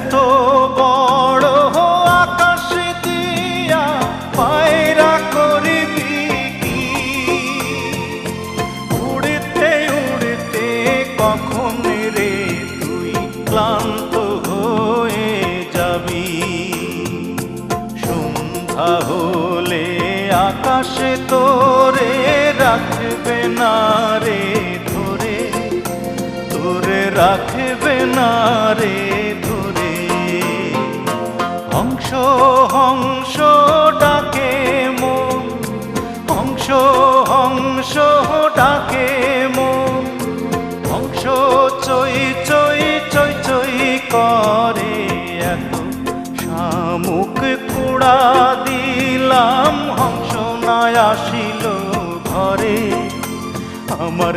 এত বড় আকাশ দিয়া পায়রা করবি কি? উড়তে উড়তে কখন রে তুই ক্লান্ত হয়ে যাবি? সন্ধ্যা হলে আকাশে তোরে রাখবে না রে ধরে, তোরে রাখবে না রে ধরে। হংস হংস ডাকে মন, হংস হংস ডাকে মন, হংস চই চই চই চই করে। এত শামুক কুড়া দিলাম, হংস না আসিল ঘরে। আমার